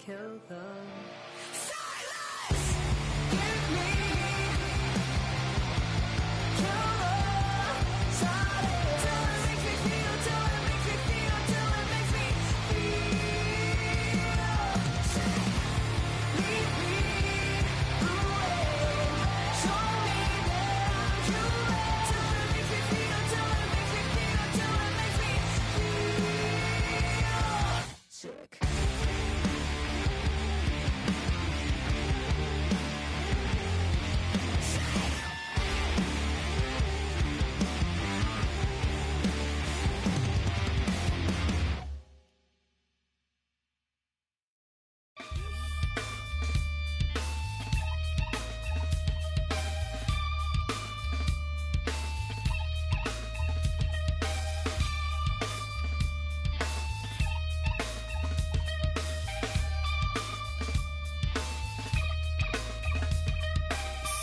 kill them.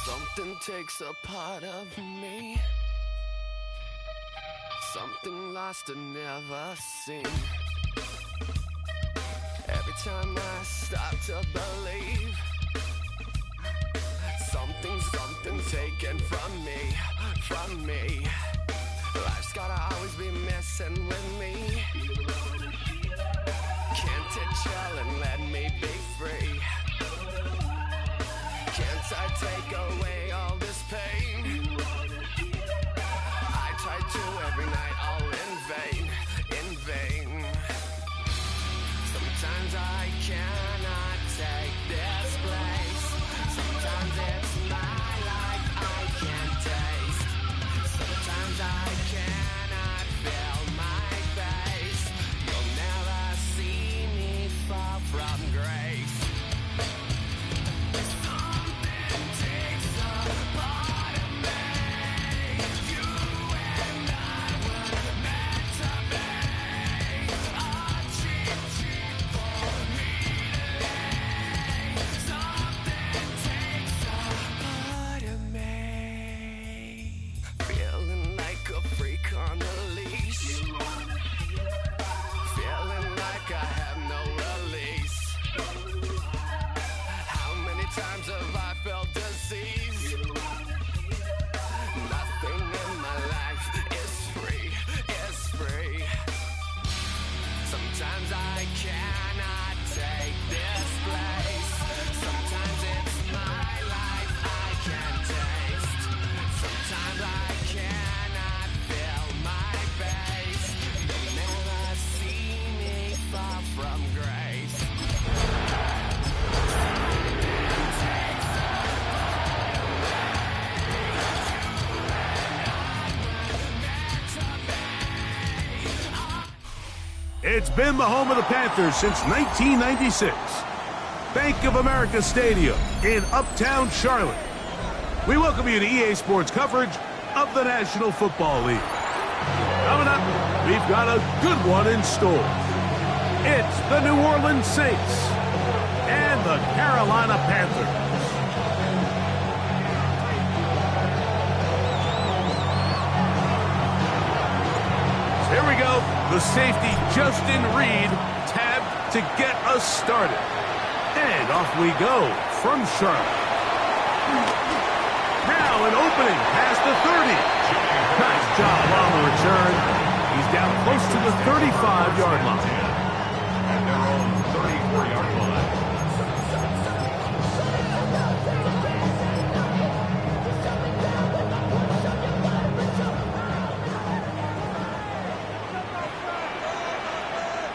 Something takes a part of me, something lost and never seen. Every time I start to believe, something's taken from me. Life's gotta always be messing with me. Can't it chill and let me be free? Can't I take away all this pain? I try to every night, all in vain. Sometimes I cannot take this place. Sometimes it's my life I can't taste. Sometimes I cannot feel my face. You'll never see me fall from grace. On a leash, feeling like I have no release. How many times have I felt disease? Nothing in my life is free. Sometimes I cannot take this place. Sometimes it's my life I can't taste. Sometimes I cannot feel my face. You'll never see me fall from grace. It's been the home of the Panthers since 1996. Bank of America Stadium in Uptown Charlotte. We welcome you to EA Sports coverage of the National Football League. Coming up, we've got a good one in store. It's the New Orleans Saints and the Carolina Panthers. Here we go. The safety, Justin Reed, tabbed to get us started. And off we go from Charlotte. Now an opening past the 30. Nice job on the return. He's down close to the 35-yard line. At their own 34-yard line.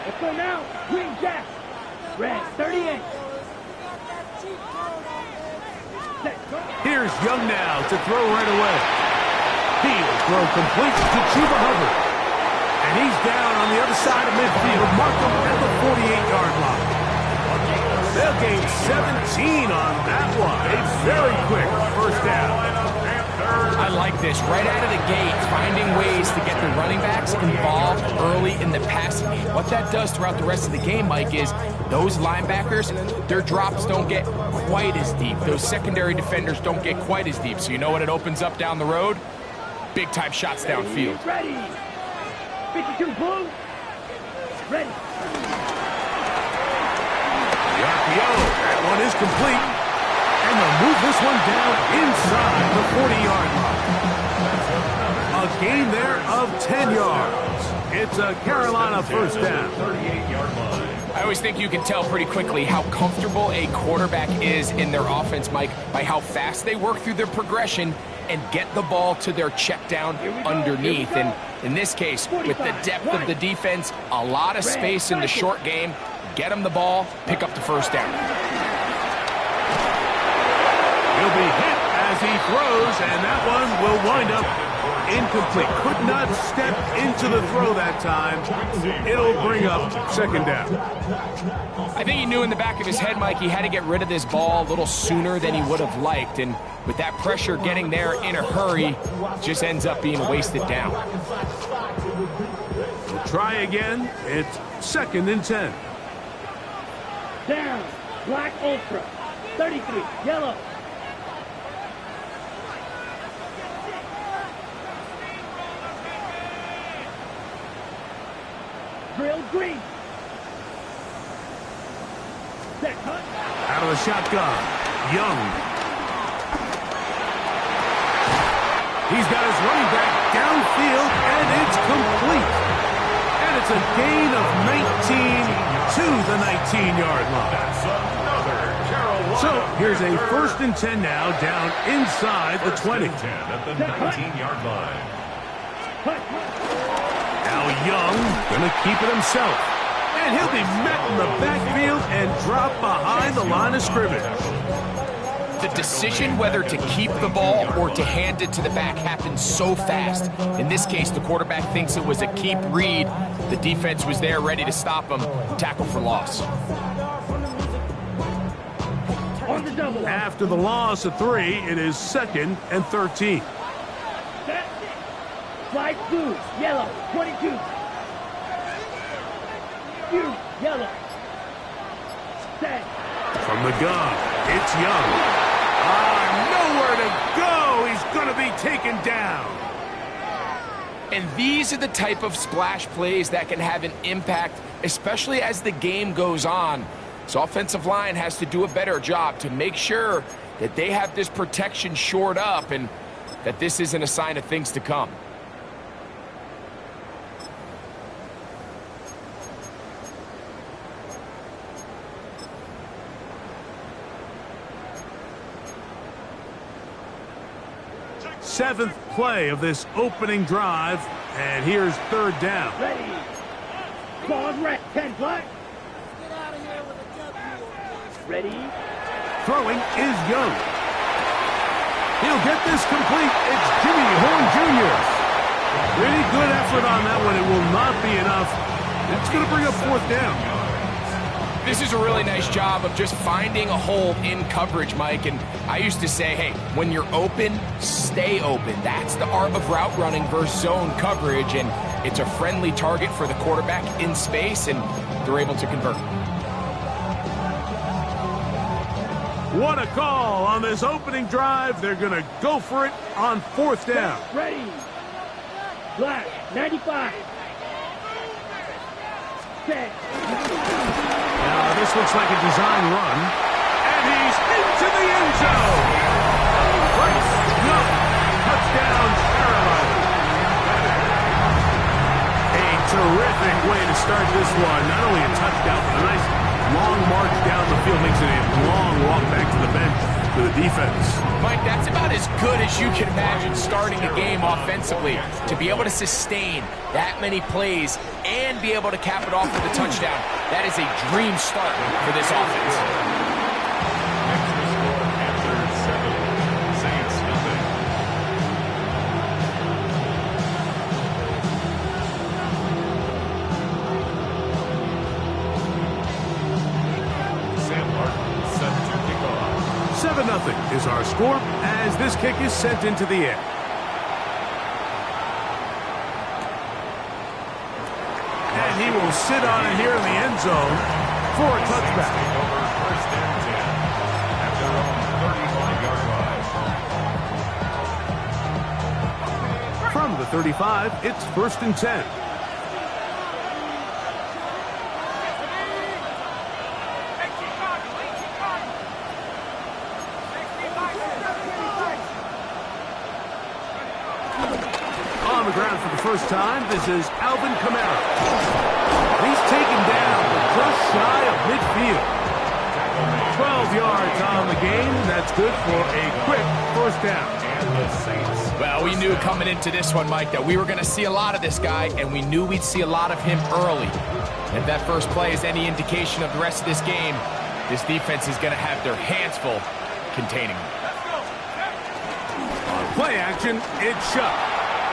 Let's go now. Green Jack. Red 38. Here's Young now to throw right away. He will throw complete to Chuba Hubbard. And he's down on the other side of midfield. Mark him at the 48-yard line. They'll gain 17 on that one. A very quick first down. I like this. Right out of the gate, finding ways to get the running backs involved early in the passing game. What that does throughout the rest of the game, Mike, is those linebackers, their drops don't get quite as deep. Those secondary defenders don't get quite as deep. So you know what it opens up down the road? Big-time shots downfield. Ready. 52 blue. Ready. RPO, that one is complete. And they'll move this one down inside the 40-yard line. A gain there of 10 yards. It's a Carolina first down. 38-yard line. I always think you can tell pretty quickly how comfortable a quarterback is in their offense, Mike, by how fast they work through their progression and get the ball to their check down underneath. And in this case, with the depth of the defense, a lot of space in the short game, get them the ball, pick up the first down. He'll be hit as he throws, and that one will wind up incomplete. Could not step into the throw that time. It'll bring up second down. I think he knew in the back of his head, Mike, he had to get rid of this ball a little sooner than he would have liked. And with that pressure getting there in a hurry, just ends up being a wasted down. We'll try again. It's 2nd and 10. Down. Black Ultra. 33. Yellow. Drill green. Set cut. Out of the shotgun. Young. He's got his running back downfield, and it's complete. And it's a gain of 19 to the 19-yard line. That's another Carolina. So here's a 1st and 10 now, down inside the 20. 10 at the 19-yard line. Cut. Now Young gonna keep it himself. And he'll be met in the backfield and drop behind the line of scrimmage. The decision whether to keep the ball or to hand it to the back happens so fast. In this case, the quarterback thinks it was a keep read. The defense was there ready to stop him. Tackle for loss. On the double. After the loss of 3, it is 2nd and 13. Set. Fly blue. Yellow. 22. You. Yellow. Set. From the gun, it's Young. Nowhere to go. He's going to be taken down. And these are the type of splash plays that can have an impact, especially as the game goes on. So offensive line has to do a better job to make sure that they have this protection shored up and that this isn't a sign of things to come. Seventh play of this opening drive, and here's 3rd down. Ready. Pause red. 10 black. Ready. Throwing is Young. He'll get this complete. It's Jimmy Horn Jr. Pretty good effort on that one. It will not be enough. It's going to bring up 4th down. This is a really nice job of just finding a hole in coverage, Mike. And I used to say, hey, when you're open, stay open. That's the art of route running versus zone coverage. And it's a friendly target for the quarterback in space, and they're able to convert. What a call on this opening drive. They're going to go for it on 4th down. Ready. Black. 95. Set. Now, this looks like a design run, and he's into the end zone. Bryce Young, touchdown, Carolina. A terrific way to start this one. Not only a touchdown, but a nice long march down the field makes it a long walk back to the bench for the defense. Mike, that's about as good as you can imagine starting a game offensively. To be able to sustain that many plays and be able to cap it off with a touchdown, that is a dream start for this offense. Panthers 7, Saints nothing. Sam Martin set to kick off. 7-0 is our score as this kick is sent into the air. And he will sit on it here in the end zone for a touchback. Take over 1st and 10 at their own 35-yard line. From the 35, it's 1st and 10. first time, this is Alvin Kamara. He's taken down just shy of midfield. 12 yards on the game. That's good for a quick first down. Well, we knew coming into this one, Mike, that we were going to see a lot of this guy, and we knew we'd see a lot of him early. If that first play is any indication of the rest of this game, this defense is going to have their hands full containing him. On play action, it's Shuck.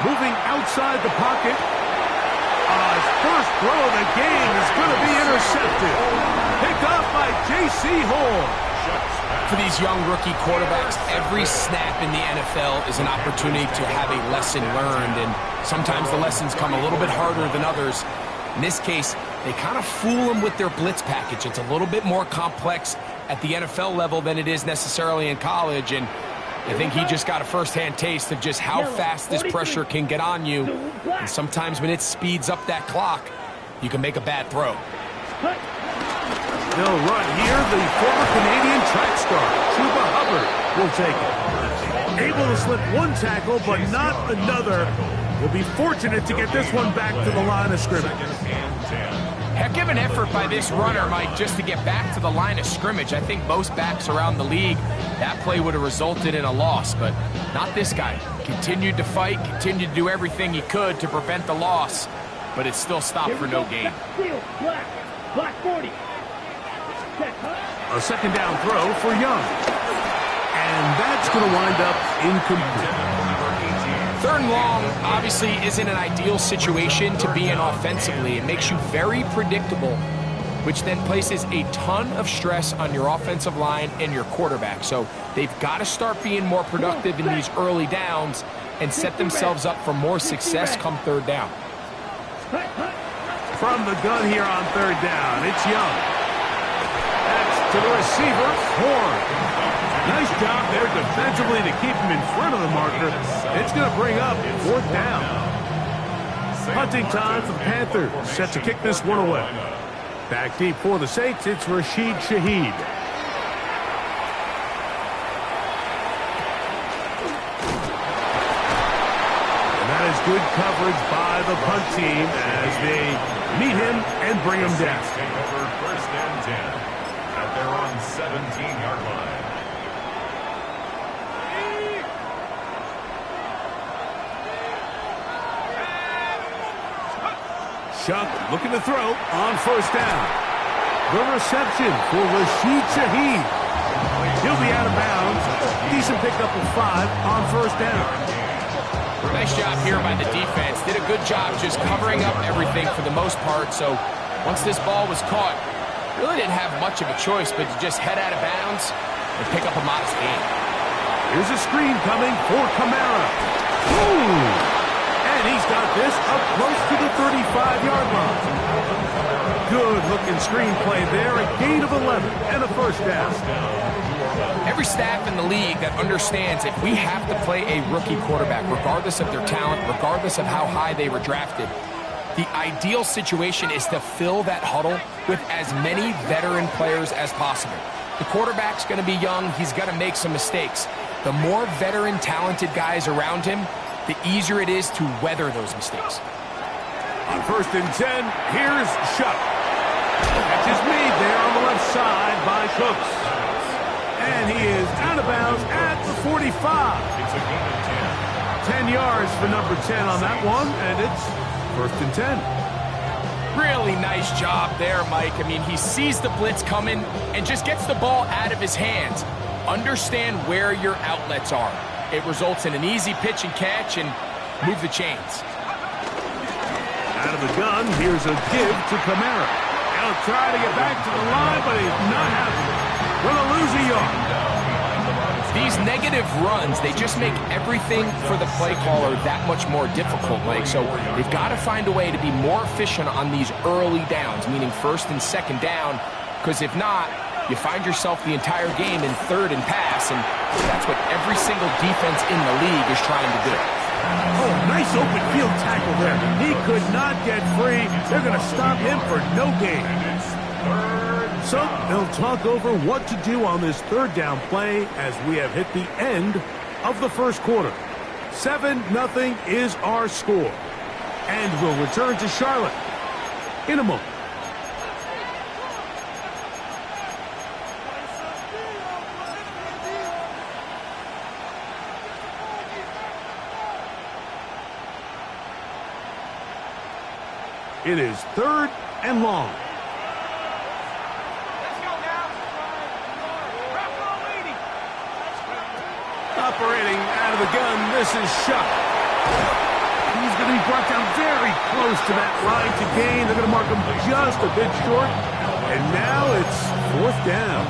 Moving outside the pocket. His first throw of the game is going to be intercepted. Picked up by J.C. Horn. For these young rookie quarterbacks, every snap in the NFL is an opportunity to have a lesson learned, and sometimes the lessons come a little bit harder than others. In this case, they kind of fool them with their blitz package. It's a little bit more complex at the NFL level than it is necessarily in college, and I think he just got a first-hand taste of just how fast this pressure can get on you. And sometimes when it speeds up that clock, you can make a bad throw. They'll run here. The former Canadian track star, Chuba Hubbard, will take it. Able to slip one tackle, but not another. Will be fortunate to get this one back to the line of scrimmage. Heck of an effort by this runner, Mike, just to get back to the line of scrimmage. I think most backs around the league, that play would have resulted in a loss, but not this guy. Continued to fight, continued to do everything he could to prevent the loss, but it still stopped for no gain. Black 40. A second down throw for Young. And that's going to wind up incomplete. Third and long obviously isn't an ideal situation to be in offensively. It makes you very predictable, which then places a ton of stress on your offensive line and your quarterback. So they've got to start being more productive in these early downs and set themselves up for more success come third down. From the gun here on third down, it's Young. That's to the receiver, Horn. Nice job there defensively to keep him in front of the marker. It's going to bring up fourth down. Hunting time for the Panthers. Set to kick this one away. Back deep for the Saints, it's Rashid Shaheed. And that is good coverage by the punt team as they meet him and bring him down. Over first and 10 at their own 17-yard line. Shuck looking to throw on first down. The reception for Rashid Shaheed. He'll be out of bounds. Decent pickup of 5 on first down. Nice job here by the defense. Did a good job just covering up everything for the most part. So once this ball was caught, really didn't have much of a choice but to just head out of bounds and pick up a modest gain. Here's a screen coming for Kamara. Ooh! And he's got this up close to the 35-yard line. Good-looking screen play there. A gain of 11 and a first down. Every staff in the league that understands if we have to play a rookie quarterback, regardless of their talent, regardless of how high they were drafted, the ideal situation is to fill that huddle with as many veteran players as possible. The quarterback's going to be young. He's going to make some mistakes. The more veteran, talented guys around him, the easier it is to weather those mistakes. On first and 10, here's Shuck. Catch is made there on the left side by Cooks. And he is out of bounds at the 45. It's a gain of 10 yards for number 10 on that one, and it's first and 10. Really nice job there, Mike. I mean, he sees the blitz coming and just gets the ball out of his hands. Understand where your outlets are. It results in an easy pitch and catch and move the chains. Out of the gun, here's a give to Kamara. He'll try to get back to the line, but he's not happening. Gonna lose a yard. These negative runs, they just make everything for the play caller that much more difficult, Mike. So they've got to find a way to be more efficient on these early downs, meaning first and second down, because if not, you find yourself the entire game in third and pass, and that's what every single defense in the league is trying to do. Oh, nice open field tackle there. He could not get free. They're going to stop him for no gain. So they'll talk over what to do on this third down play as we have hit the end of the first quarter. 7-0 is our score. and will return to Charlotte in a moment. It is 3rd and long. Operating out of the gun, this is Shuck. He's going to be brought down very close to that line to gain. They're going to mark him just a bit short. And now it's 4th down.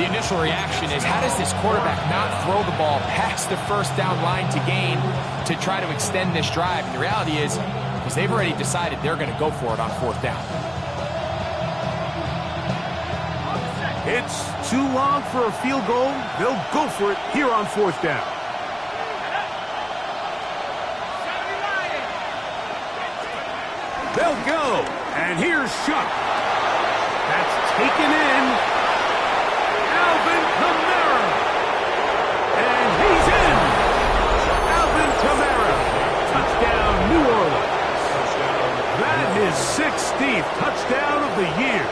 The initial reaction is, how does this quarterback not throw the ball past the 1st down line to gain to try to extend this drive? And the reality is, because they've already decided they're going to go for it on 4th down. It's too long for a field goal. They'll go for it here on 4th down. They'll go. And here's Shuck. That's taken in. Alvin Kamara. And he's in. Alvin Kamara. Touchdown, New Orleans. That is 16th touchdown of the year.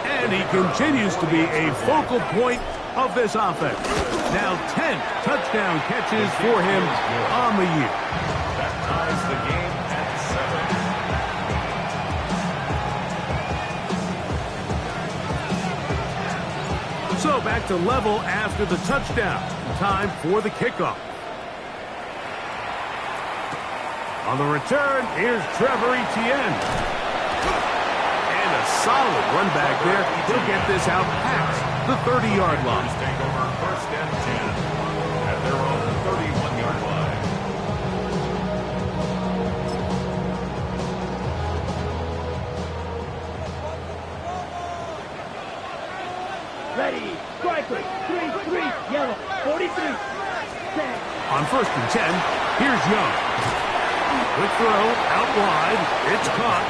And he continues to be a focal point of this offense. Now 10 touchdown catches for him on the year. That ties the game at 7. So back to level after the touchdown. Time for the kickoff. On the return, here's Trevor Etienne. And a solid run back there. He'll get this out past the 30-yard line. Take over 1st and 10 at their own 31-yard line. Ready. Striker. 3-3. Yellow. 43. Set. On 1st and 10, here's Young. Quick throw, out wide, it's caught,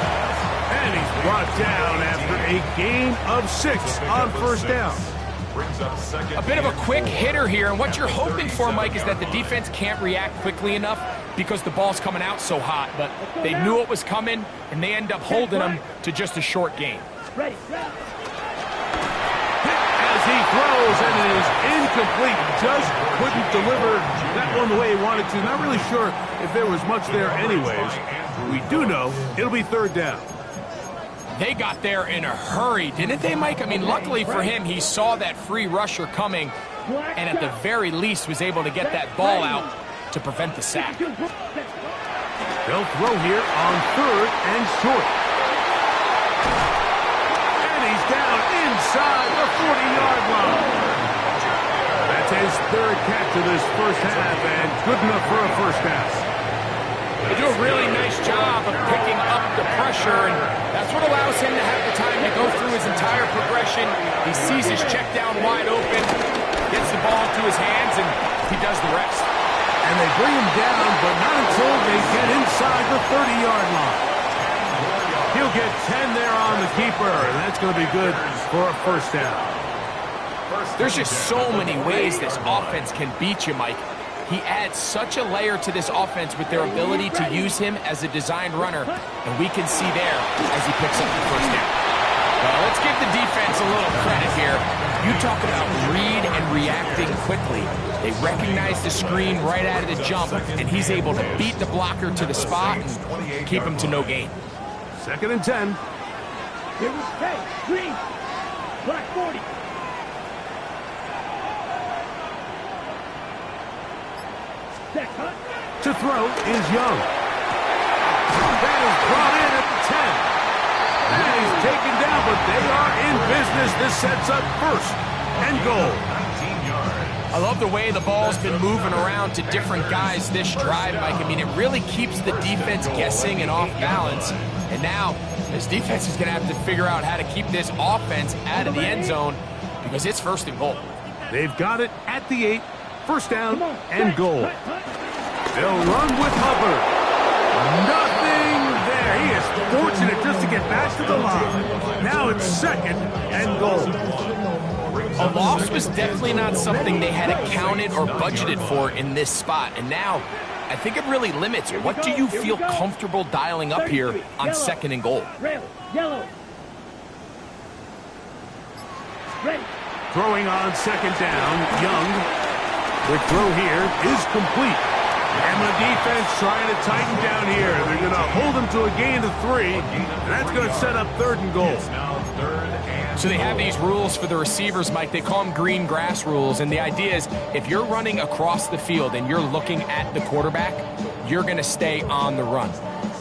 and he's brought down after a gain of 6 on 1st down. Brings up 2nd. A bit of a quick hitter here, and what you're hoping for, Mike, is that the defense can't react quickly enough because the ball's coming out so hot, but they knew it was coming, and they end up holding them to just a short gain. Ready. As he throws, and it is incomplete, just couldn't deliver that one the way he wanted to. Not really sure if there was much there anyways. We do know it'll be 3rd down. They got there in a hurry, didn't they, Mike? I mean, luckily for him, he saw that free rusher coming, and at the very least was able to get that ball out to prevent the sack. They'll throw here on 3rd and short. And he's down inside the 40-yard line. That's his 3rd catch of this 1st half, and good enough for a 1st down. They do a really nice job of picking up the pressure, and that's what allows him to have the time to go through his entire progression. He sees his check down wide open, gets the ball into his hands, and he does the rest. And they bring him down, but not until they get inside the 30-yard line. He'll get 10 there on the keeper, and that's going to be good for a 1st down. There's just so many ways this offense can beat you, Mike. He adds such a layer to this offense with their ability to use him as a designed runner, and we can see there as he picks up the 1st down. Well, let's give the defense a little credit here. You talk about read and reacting quickly. They recognize the screen right out of the jump, and he's able to beat the blocker to the spot and keep him to no gain. 2nd and 10. Here we go. Green. Black 40. To throw is Young. That is brought in at the 10. And he's taken down, but they are in business. This sets up 1st and goal. 19 yards. I love the way the ball's been moving around to different guys this drive, Mike. I mean, it really keeps the defense guessing and off balance. And now, this defense is going to have to figure out how to keep this offense out of the end zone because it's 1st and goal. They've got it at the 8. 1st down and goal. They'll run with Hubbard. Nothing there. He is fortunate just to get back to the line. Now it's 2nd and goal. A loss was definitely not something they had accounted or budgeted for in this spot. And now, I think it really limits what do you feel comfortable dialing up here on 2nd and goal. Red, yellow. Ready. Throwing on 2nd down, Young. The throw here is complete. And the defense trying to tighten down here. They're going to hold him to a gain of 3, and that's going to set up 3rd and goal. So they have these rules for the receivers, Mike. They call them green grass rules, and the idea is if you're running across the field and you're looking at the quarterback, you're going to stay on the run.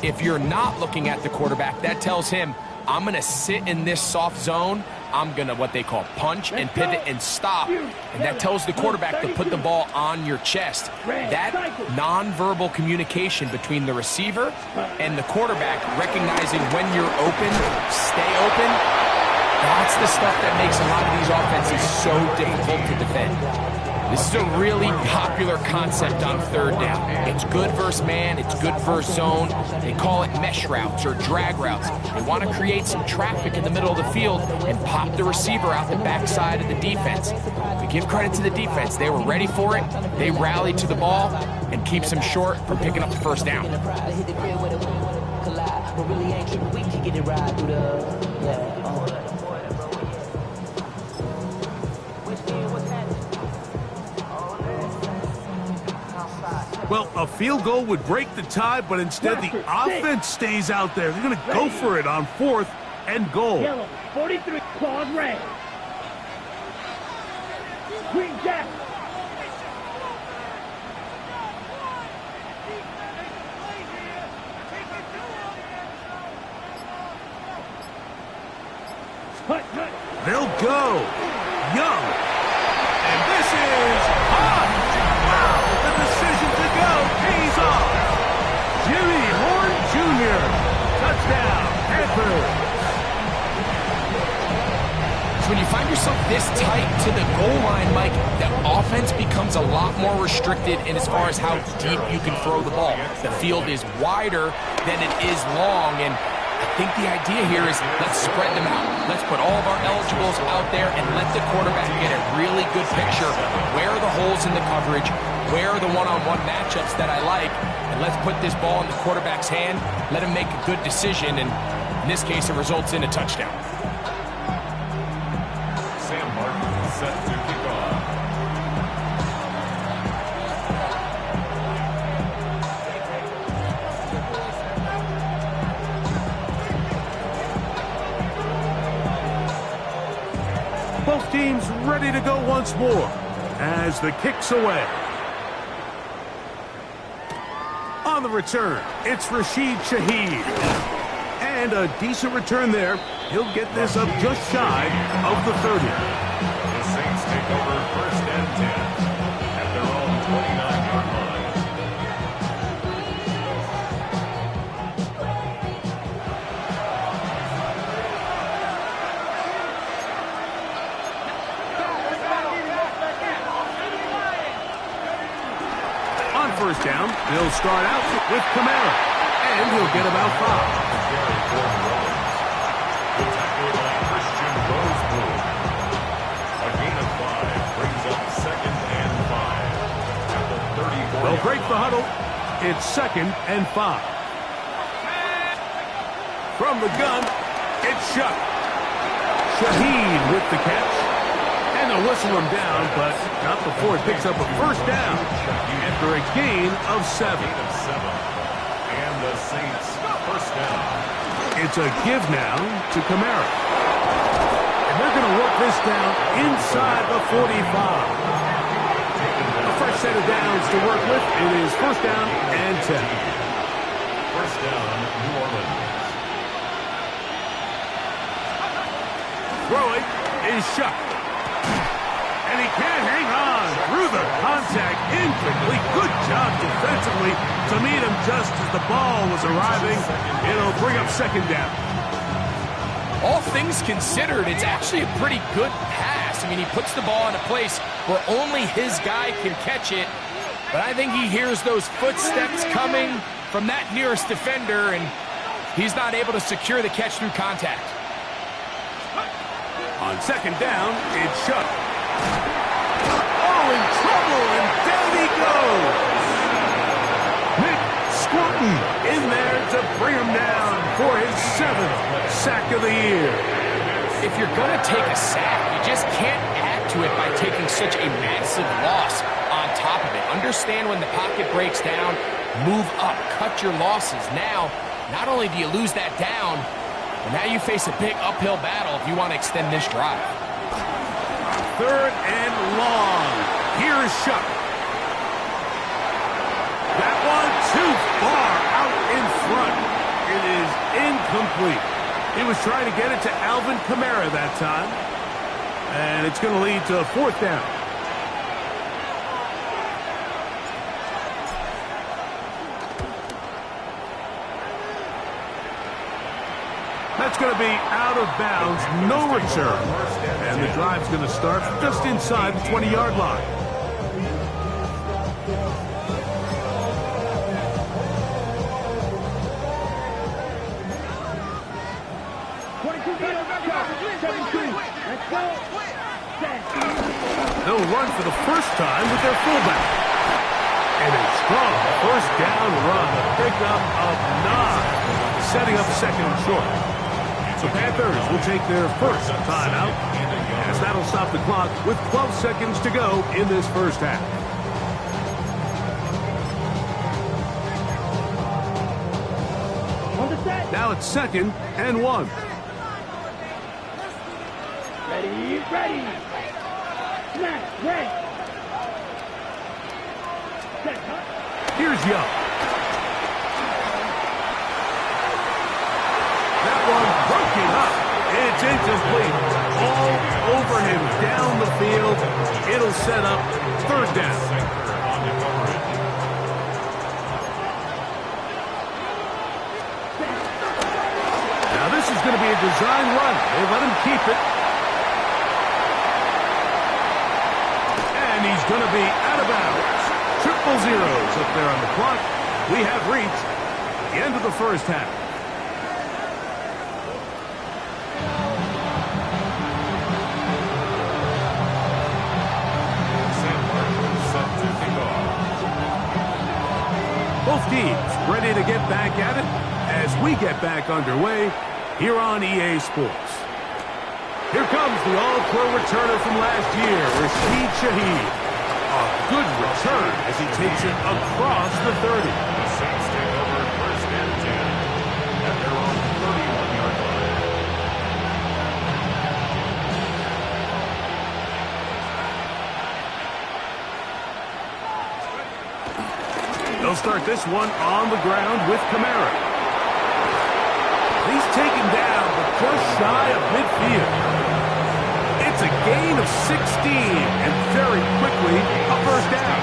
If you're not looking at the quarterback, that tells him, I'm going to sit in this soft zone. I'm going to what they call punch and pivot and stop. And that tells the quarterback to put the ball on your chest. That nonverbal communication between the receiver and the quarterback, recognizing when you're open, stay open, that's the stuff that makes a lot of these offenses so difficult to defend. This is a really popular concept on 3rd down. It's good versus man, it's good versus zone. They call it mesh routes or drag routes. They want to create some traffic in the middle of the field and pop the receiver out the backside of the defense. We give credit to the defense. They were ready for it. They rallied to the ball and keeps them short from picking up the 1st down. Well, a field goal would break the tie, but instead the offense stays out there. They're going to go for it on 4th and goal. Yellow, 43, claws red. Green jack. They'll go. Young. And this is hot. Wow, the decision to go pays off. Jimmy Horn Jr. Touchdown, Panthers. So when you find yourself this tight to the goal line, Mike, the offense becomes a lot more restricted in as far as how deep you can throw the ball. The field is wider than it is long, and I think the idea here is let's spread them out. Let's put all of our eligibles out there and let the quarterback get a really good picture of where are the holes in the coverage, where are the one-on-one matchups that I like, and let's put this ball in the quarterback's hand, let him make a good decision, and in this case it results in a touchdown. Sam Martin set to kick off. Both teams ready to go once more as the kick's away. On the return, it's Rashid Shaheed. And a decent return there. He'll get this up just shy of the 30. The Saints take over 1st and 10 at their own 29-yard line. On 1st down, they'll start out with Kamara. And he'll get about 5. The tackle by Christian Rosebrook. A gain of 5 brings up 2nd and 5 at the 34. They'll break the huddle. It's 2nd and 5. From the gun, it's Shuck. Shaheed with the catch. And they'll whistle him down, but not before it picks up a 1st down after a gain of 7. And the Saints 1st down. It's a give now to Kamara. And they're going to work this down inside the 45. A fresh set of downs to work with. It is 1st down and 10. 1st down, New Orleans. Throwing is Shuck. And he can't hang on through the contact. Incomplete. Good job defensively to meet him just as the ball was arriving. It'll bring up 2nd down. All things considered, it's actually a pretty good pass. I mean, he puts the ball in a place where only his guy can catch it. But I think he hears those footsteps coming from that nearest defender, and he's not able to secure the catch through contact. On 2nd down, it's Shuck. Oh, in trouble, and down he goes. in there to bring him down for his 7th sack of the year. If you're going to take a sack, you just can't add to it by taking such a massive loss on top of it. Understand when the pocket breaks down, move up, cut your losses. Now, not only do you lose that down, but now you face a big uphill battle if you want to extend this drive. 3rd and long. Here's Shuck. That one too far out in front. It is incomplete. He was trying to get it to Alvin Kamara that time. And it's going to lead to a 4th down. That's going to be out of bounds, no return. And the drive's going to start just inside the 20-yard line. They'll run for the first time with their fullback. And a strong 1st down run, a pickup of 9, setting up 2nd and short. The Panthers will take their first timeout, as that'll stop the clock with 12 seconds to go in this first half. Now it's 2nd and 1. Ready. Snap, ready. Here's Young. That one broken up. It's incomplete. All over him down the field. It'll set up 3rd down. Now this is going to be a design run. They let him keep it. And he's going to be out of bounds. 000 up there on the clock. We have reached the end of the first half. Both teams ready to get back at it as we get back underway here on EA Sports. Here comes the all-pro returner from last year, Rashid Shaheed. A good return as he takes it across the 30. The Saints take over 1st and 10 at their own 31-yard line. They'll start this one on the ground with Kamara. He's taken down, but just shy of midfield. It's a gain of 16, and very quickly, a 1st down.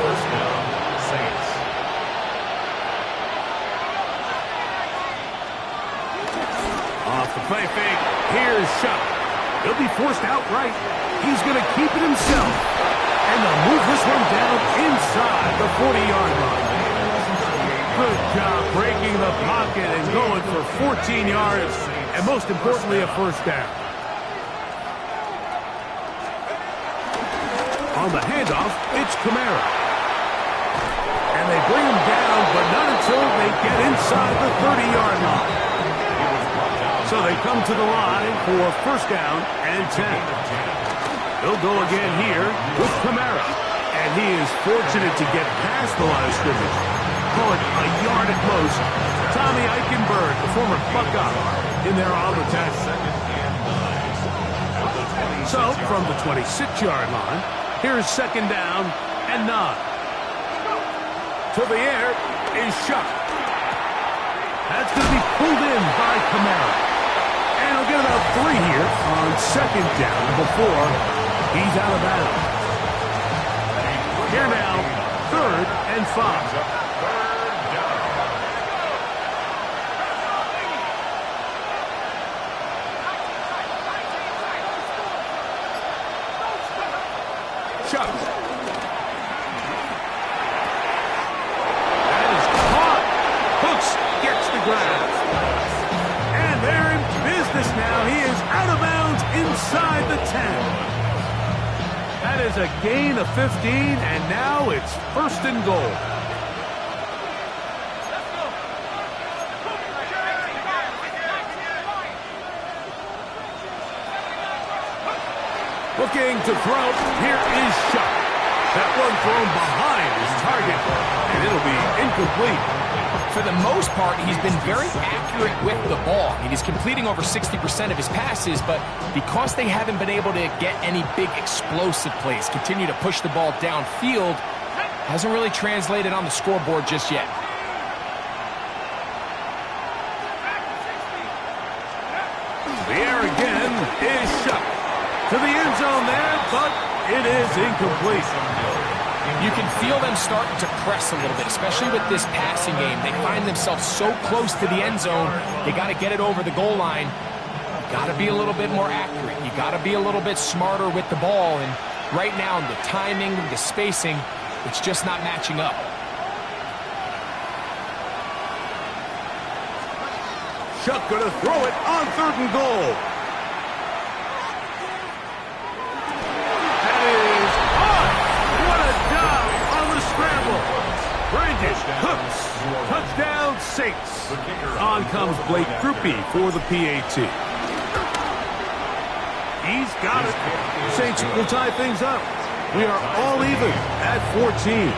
1st down, Saints. Off the play fake, here's Shuck. He'll be forced outright. He's going to keep it himself. And they'll move this one down inside the 40-yard line. Good job breaking the pocket and going for 14 yards, and most importantly, a 1st down. On the handoff, it's Kamara. And they bring him down, but not until they get inside the 30-yard line. So they come to the line for 1st down and 10. They'll go again here with Kamara. And he is fortunate to get past the line of scrimmage. Call it a yard at most. Tommy Eichenberg, the former Buckeye, in there on the tackle. So from the 26-yard line, here's 2nd down and 9. To the air is Shuck. That's going to be pulled in by Kamara. And he'll get about 3 here on 2nd down before he's out of bounds. Here now, 3rd and 5. Chuck. That is caught. Hooks gets the grab. And they're in business now. He is out of bounds inside the 10. That is a gain of 15, and now it's 1st and goal. Looking to throw. Here is Shuck. That one thrown behind his target, and it'll be incomplete. For the most part, he's been very accurate with the ball. I mean, he's completing over 60% of his passes, but because they haven't been able to get any big explosive plays, continue to push the ball downfield, hasn't really translated on the scoreboard just yet. The air again is Shuck. To the end zone there, but it is incomplete. You can feel them starting to press a little bit, especially with this passing game. They find themselves so close to the end zone, they got to get it over the goal line. You got to be a little bit more accurate. You got to be a little bit smarter with the ball. And right now, the timing, the spacing, it's just not matching up. Shuck going to throw it on 3rd and goal. That is on. What a job on the scramble. Brandon Cooks. Touchdown, Saints. On comes Blake Grupe for the PAT. He's got it. Saints will tie things up. We are all even at 14.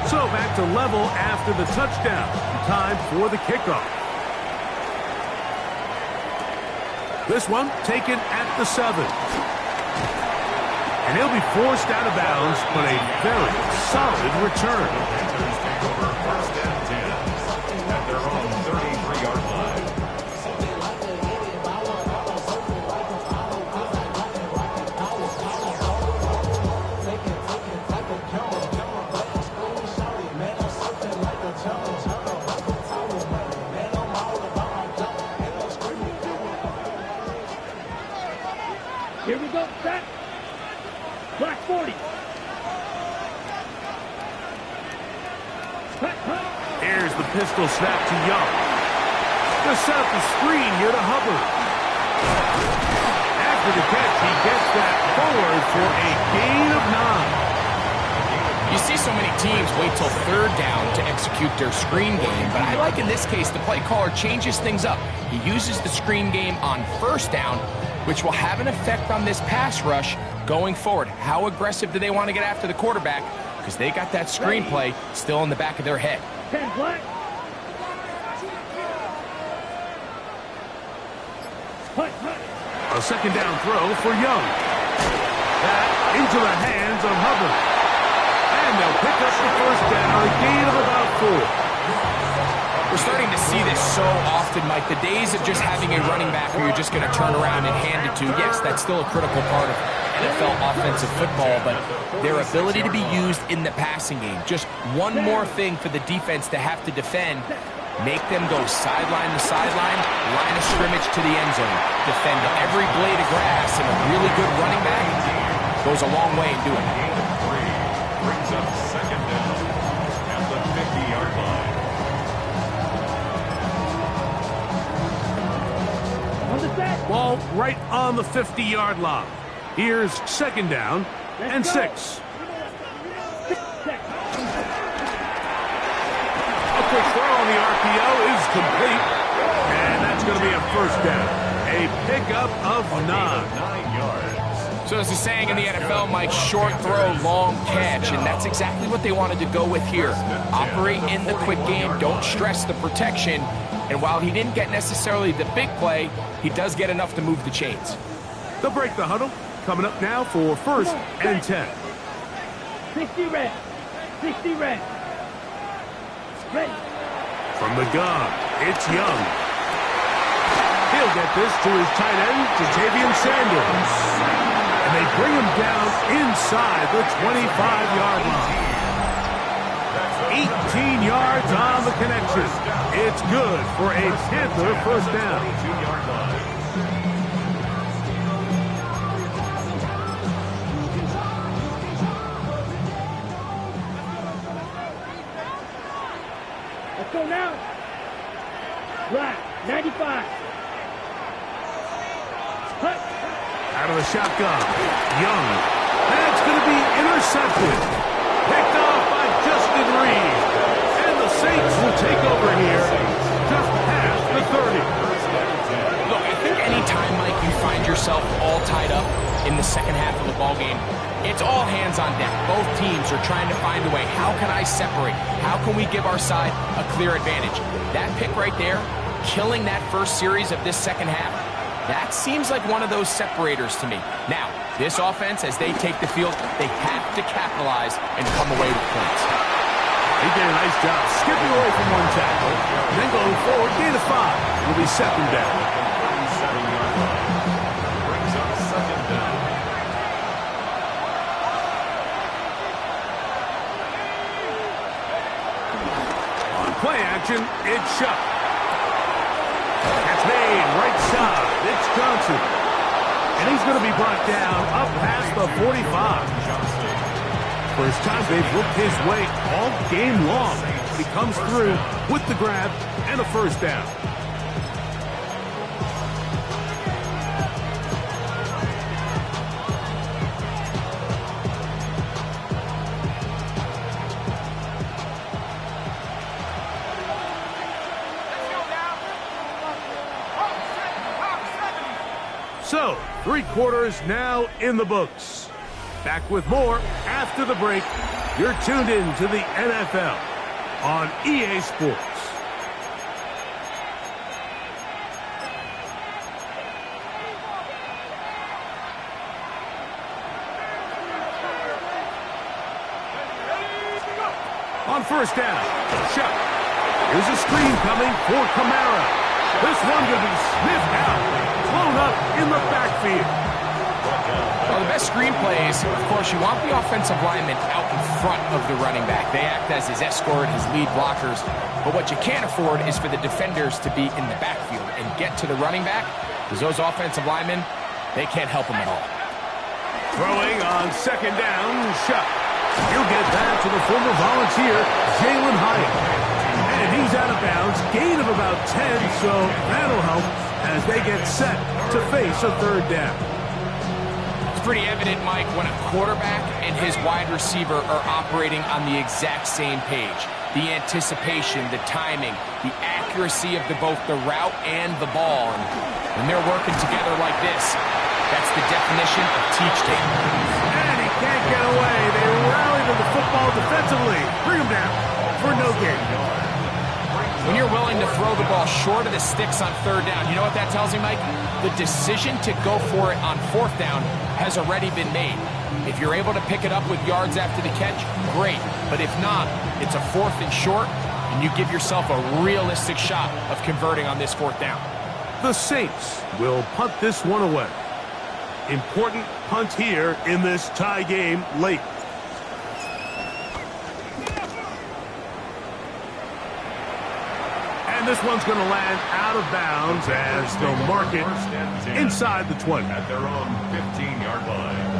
So back to level after the touchdown. Time for the kickoff. This one taken at the 7. And he'll be forced out of bounds, but a very solid return. First and 10 at their own 33-yard line. Here we go, set. Black 40. Here's the pistol snap to Young. Going to set up the screen here to Hubbard. After the catch, he gets that forward for a gain of 9. You see so many teams wait till 3rd down to execute their screen game, but I like in this case the play caller changes things up. He uses the screen game on 1st down, which will have an effect on this pass rush going forward. How aggressive do they want to get after the quarterback? Because they got that screenplay still in the back of their head. 10 black. A 2nd down throw for Young. That into the hands of Hubbard. And they'll pick up the 1st down, a gain of about 4. We're starting to see this so often, Mike. The days of just having a running back where you're just going to turn around and hand it to, yes, that's still a critical part of NFL offensive football, but their ability to be used in the passing game, just one more thing for the defense to have to defend, make them go sideline to sideline, line of scrimmage to the end zone, defend every blade of grass, and a really good running back goes a long way in doing it. Brings up 2nd down at the 50-yard line. Ball right on the 50-yard line. Here's 2nd down and 6. A quick throw on the RPO is complete. And that's going to be a 1st down. A pickup of 9. 9 yards. So there's a saying in the NFL, Mike, short throw, long catch, and that's exactly what they wanted to go with here. Operate in the quick game, don't stress the protection, and while he didn't get necessarily the big play, he does get enough to move the chains. They'll break the huddle. Coming up now for 1st and 10. 60 red. 60 red. Ready. From the gun, it's Young. He'll get this to his tight end, Ja'Tavion Sanders. And they bring him down inside the 25-yard line. 18 yards on the connection. It's good for a Panther 1st down. 22-yard line. Let's go now. Black 95. Hut. Out of the shotgun, Young. That's going to be intercepted. Picked off by just three. And the Saints will take over here just past the 30. Look, I think anytime, Mike, you find yourself all tied up in the second half of the ball game, it's all hands on deck. Both teams are trying to find a way. How can I separate? How can we give our side a clear advantage? That pick right there, killing that first series of this second half, that seems like one of those separators to me. Now, this offense, as they take the field, they have to capitalize and come away with points. He did a nice job skipping away from one tackle, then going forward, gain of 5. Will be second down. Brings up second down. On play action, it's Shuck. That's made right side. It's Johnson. And he's going to be brought down up past the 45. First time they've looked his way all game long. He comes through with the grab and a first down. So, 3 quarters now in the books. Back with more after the break. You're tuned in to the NFL on EA Sports. On first down, Shuck. Here's a screen coming for Kamara. This one going to be sniffed out, blown up in the backfield. Well, the best screenplays, of course, you want the offensive lineman out in front of the running back. They act as his escort, his lead blockers. But what you can't afford is for the defenders to be in the backfield and get to the running back, because those offensive linemen, they can't help him at all. Throwing on second down, Shuck. He'll get that to the former Volunteer, Jalen Hyatt. And he's out of bounds, gain of about 10, so that'll help as they get set to face a third down. It's pretty evident, Mike, when a quarterback and his wide receiver are operating on the exact same page. The anticipation, the timing, the accuracy of both the route and the ball. And when they're working together like this, that's the definition of teach tape. And he can't get away. They rally to the football defensively. Bring him down for no gain. When you're willing to throw the ball short of the sticks on third down, you know what that tells me, Mike? The decision to go for it on fourth down has already been made. If you're able to pick it up with yards after the catch, great. But if not, it's a fourth and short, and you give yourself a realistic shot of converting on this fourth down. The Saints will punt this one away. Important punt here in this tie game late. And this one's going to land out of bounds as they'll mark it inside the 20. At their own 15-yard line.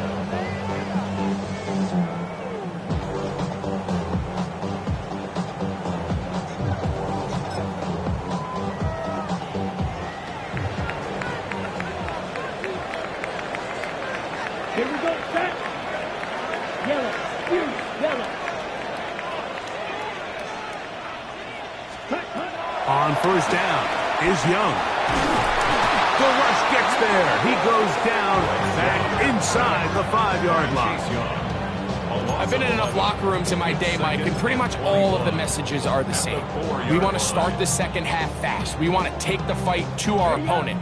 Here we go, set. Yellow, huge, yellow. Cut. On first down is Young. The rush gets there. He goes down back inside the 5-yard line. I've been in enough locker rooms in my day, Mike, and pretty much all of the messages are the same. We want to start the second half fast. We want to take the fight to our opponent.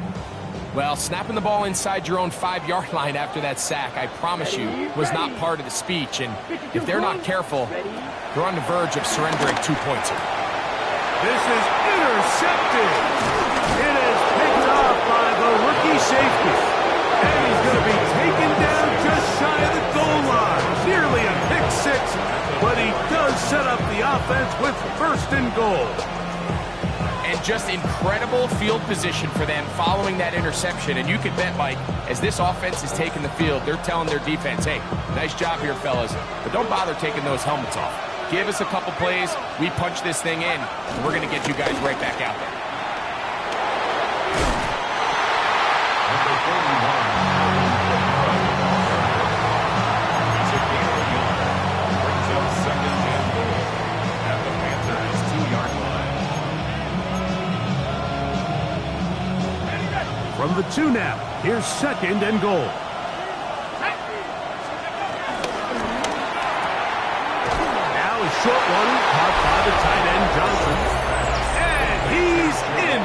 Well, snapping the ball inside your own 5-yard line after that sack, I promise you, was not part of the speech. And if they're not careful, they're on the verge of surrendering 2 points here. This is intercepted. It is picked off by the rookie safety. And he's going to be taken down just shy of the goal line. Nearly a pick six, but he does set up the offense with first and goal. And just incredible field position for them following that interception. And you can bet, Mike, as this offense is taking the field, they're telling their defense, hey, nice job here, fellas, but don't bother taking those helmets off. Give us a couple plays, we punch this thing in, and we're going to get you guys right back out there. Number 31. Brings up second and goal. from the 2 now. Here's 2nd and goal. Now a short one caught by the tight end Johnson. And he's in.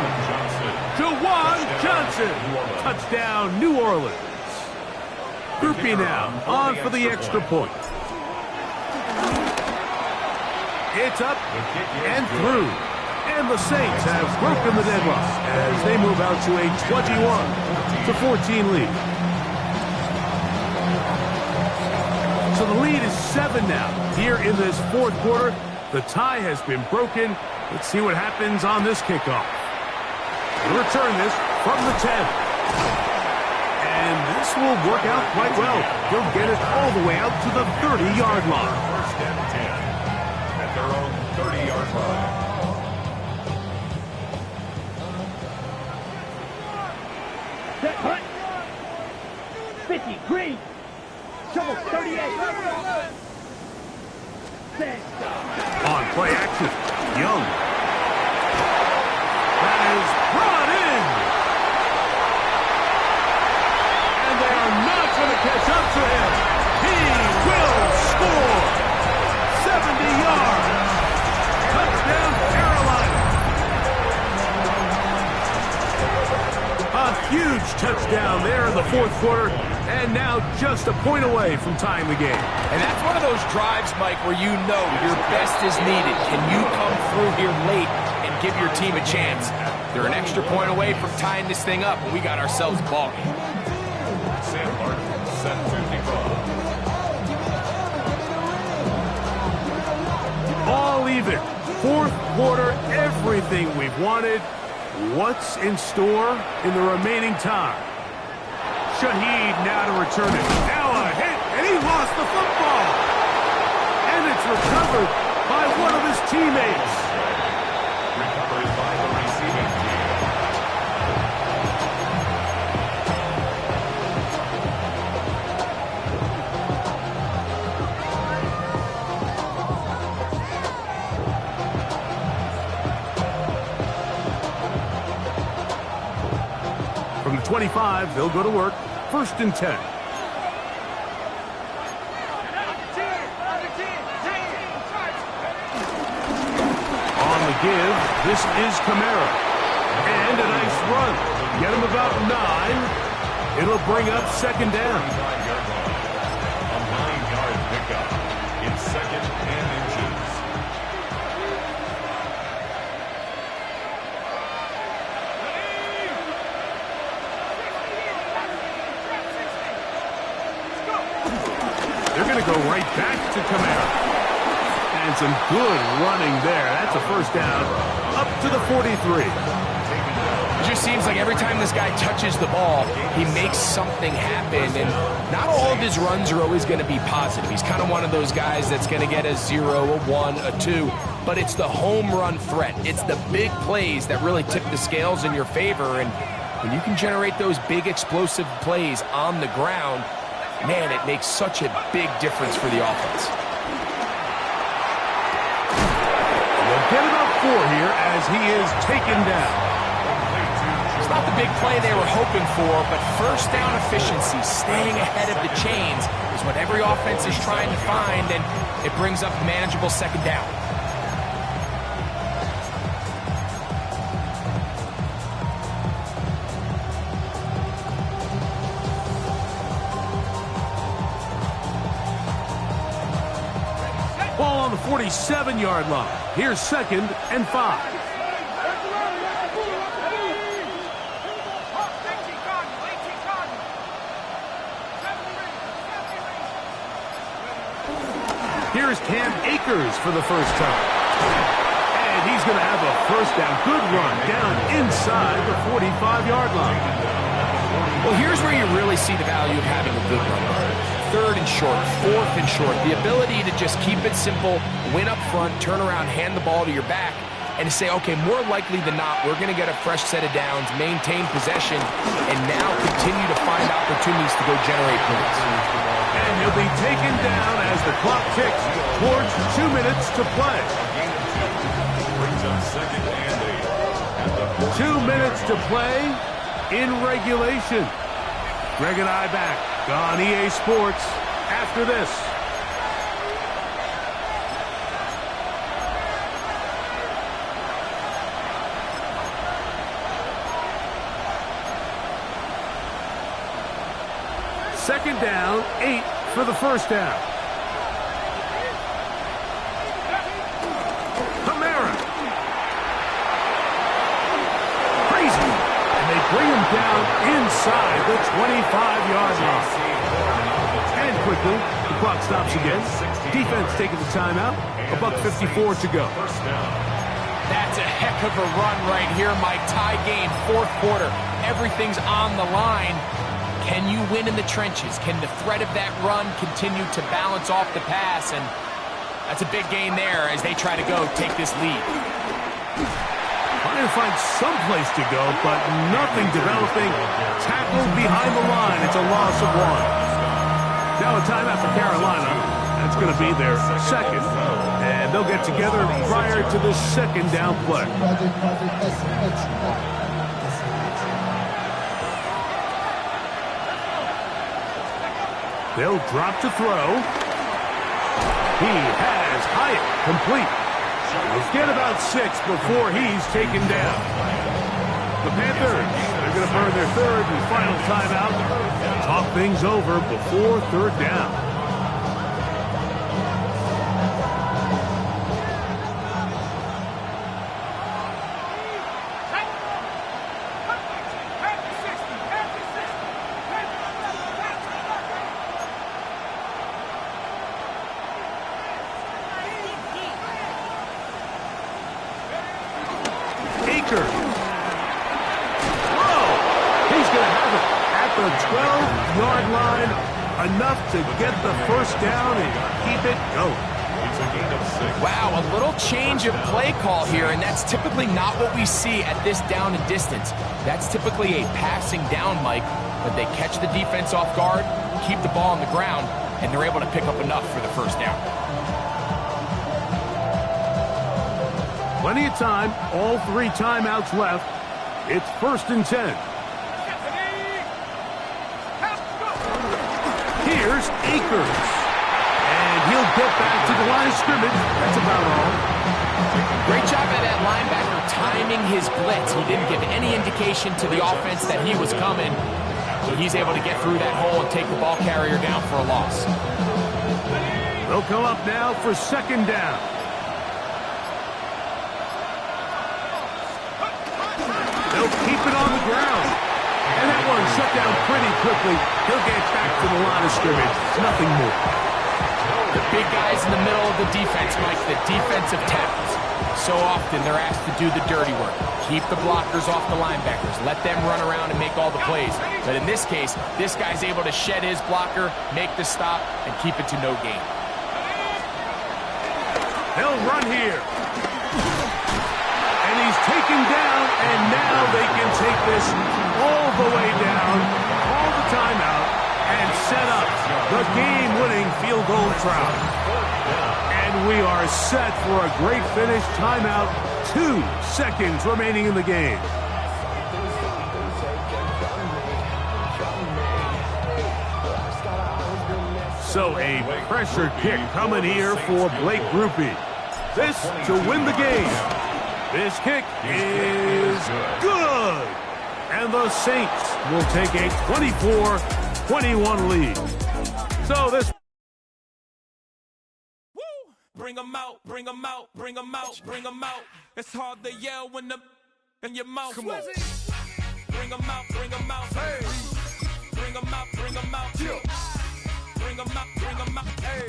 Jawan Johnson. Touchdown, New Orleans. Groupie now on for the extra point. It's up and through. And the Saints have broken the deadlock as they move out to a 21-14 lead. So the lead is 7 now. Here in this 4th quarter, the tie has been broken. Let's see what happens on this kickoff. We'll return this from the 10. And this will work out quite well. He'll get it all the way out to the 30-yard line. 1st and 10 at their own 30-yard line. Set, hut. 50, green. Shovel, 38. Set. On play action, Young. That is brought in. And they are not going to catch up to him. He will score. 70 yards. Touchdown, Carolina. A huge touchdown there in the 4th quarter. And now just a point away from tying the game. And that's one of those drives, Mike, where you know your best is needed. Can you come through here late and give your team a chance? They're an extra point away from tying this thing up, and we got ourselves a ball game. Sam Martin set to kick off. All even. 4th quarter, everything we've wanted. What's in store in the remaining time? Shaheed now to return it. Now a hit, and he lost the football. And it's recovered by one of his teammates. Recovered by the receiving team. From the 25, they'll go to work. 1st and 10. On the give, this is Kamara. And a nice run. Get him about 9. It'll bring up 2nd down. 9-yard line. A 9-yard pickup. It's 2nd and inches. They're going to go right back to Kamara. And some good running there. That's a 1st down up to the 43. It just seems like every time this guy touches the ball, he makes something happen. And not all of his runs are always going to be positive. He's kind of one of those guys that's going to get a 0, a 1, a 2. But it's the home run threat. It's the big plays that really tip the scales in your favor. And when you can generate those big explosive plays on the ground, man, it makes such a big difference for the offense. They'll get about 4 here as he is taken down. It's not the big play they were hoping for, but 1st down efficiency, staying ahead of the chains, is what every offense is trying to find, and it brings up manageable 2nd down. Ball on the 47-yard line. Here's 2nd and 5. Here's Cam Akers for the 1st time. And he's going to have a 1st down. Good run down inside the 45-yard line. Well, here's where you really see the value of having a good run. 3rd and short, 4th and short. The ability to just keep it simple, win up front, turn around, hand the ball to your back, and to say, okay, more likely than not, we're going to get a fresh set of downs, maintain possession, and now continue to find opportunities to go generate points. And he'll be taken down as the clock ticks towards 2 minutes to play. Brings up 2nd and 8. 2 minutes to play. in regulation. Greg and I back on EA Sports after this. Second down, 8 for the first down. Kamara. Crazy. And they bring him down inside the 25-yard line. And quickly, the clock stops again. Defense taking the timeout. $1:54 to go. That's a heck of a run right here, Mike. Tie game, fourth quarter. Everything's on the line. Can you win in the trenches? Can the threat of that run continue to balance off the pass? And that's a big gain there as they try to go take this lead. Trying to find some place to go, but nothing developing. Tackled behind the line. It's a loss of 1. Now a timeout for Carolina. That's going to be their second. And they'll get together prior to the second down play. They'll drop to throw. He has Hyatt complete. He'll get about 6 before he's taken down. The Panthers, they're going to burn their third and final timeout. Talk things over before third down. Enough to get the first down and keep it going. It's a gain of 6. Wow, a little change of play call here, and that's typically not what we see at this down and distance. That's typically a passing down, Mike, but they catch the defense off guard, keep the ball on the ground, and they're able to pick up enough for the first down. Plenty of time, all 3 timeouts left. It's 1st and 10. Here's Akers. And he'll get back to the line of scrimmage. That's about all. Great job by that linebacker timing his blitz. He didn't give any indication to the offense that he was coming. So he's able to get through that hole and take the ball carrier down for a loss. They'll come up now for second down. They'll keep it on the ground. And that one shut down pretty quickly. He'll get back to the line of scrimmage. Nothing more. The big guys in the middle of the defense, Mike, the defensive tackles. So often they're asked to do the dirty work. Keep the blockers off the linebackers. Let them run around and make all the plays. But in this case, this guy's able to shed his blocker, make the stop, and keep it to no gain. They'll run here. And he's taken down, and now they can take this all the way down, call the timeout, and set up the game-winning field goal try. And we are set for a great finish. Timeout, 2 seconds remaining in the game. So a pressure kick coming here for Blake Grupe. This to win the game. This kick is good. And the Saints will take a 24-21 lead. So this... Woo! Bring 'em out, bring 'em out, bring 'em out, bring 'em out. It's hard to yell when the in your mouth. Come on. Bring 'em out, bring 'em out. Hey. Bring 'em out, bring 'em out. Yeah. Bring 'em out, bring 'em out. Hey.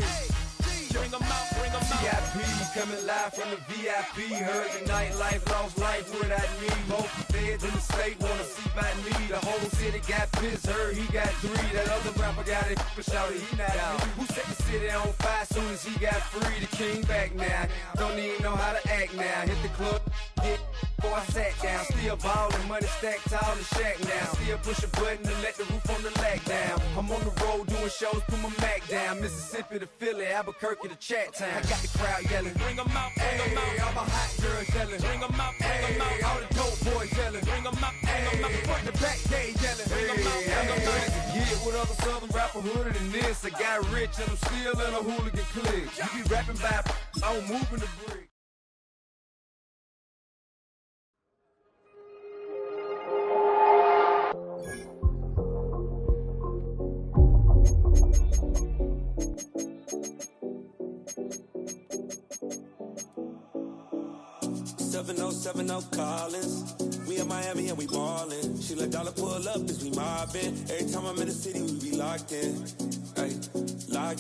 Bring 'em out, bring 'em out. VIP coming live from the VIP. Heard the nightlife, lost life without me. Both feds in the state wanna see about me. The whole city got pissed, heard he got 3. That other rapper got it, but shouted he not out. Who set the city on fire soon as he got free? The king back now. Don't even know how to act now. Hit the club, get before I sat down. Still ballin', money stacked tall in shack now. Still push a button to let the roof on the lag down. I'm on the road doing shows, put my Mac down. Mississippi to Philly, Albuquerque to Chat Town. I got the crowd yelling. Bring 'em out, bring 'em out. All my hot girls yelling. Bring 'em out, bring 'em out. All the dope boys yelling. Bring 'em out, bring 'em out. Front to back, other southern rapper hooded than this. I got rich and I'm still in a hooligan clique. You be rapping back, I'm moving the brick. 7070 Collins. We in Miami and we ballin'. She let dollar pull up as we mobbin'. Every time I'm in the city, we be locked in. Ay, locked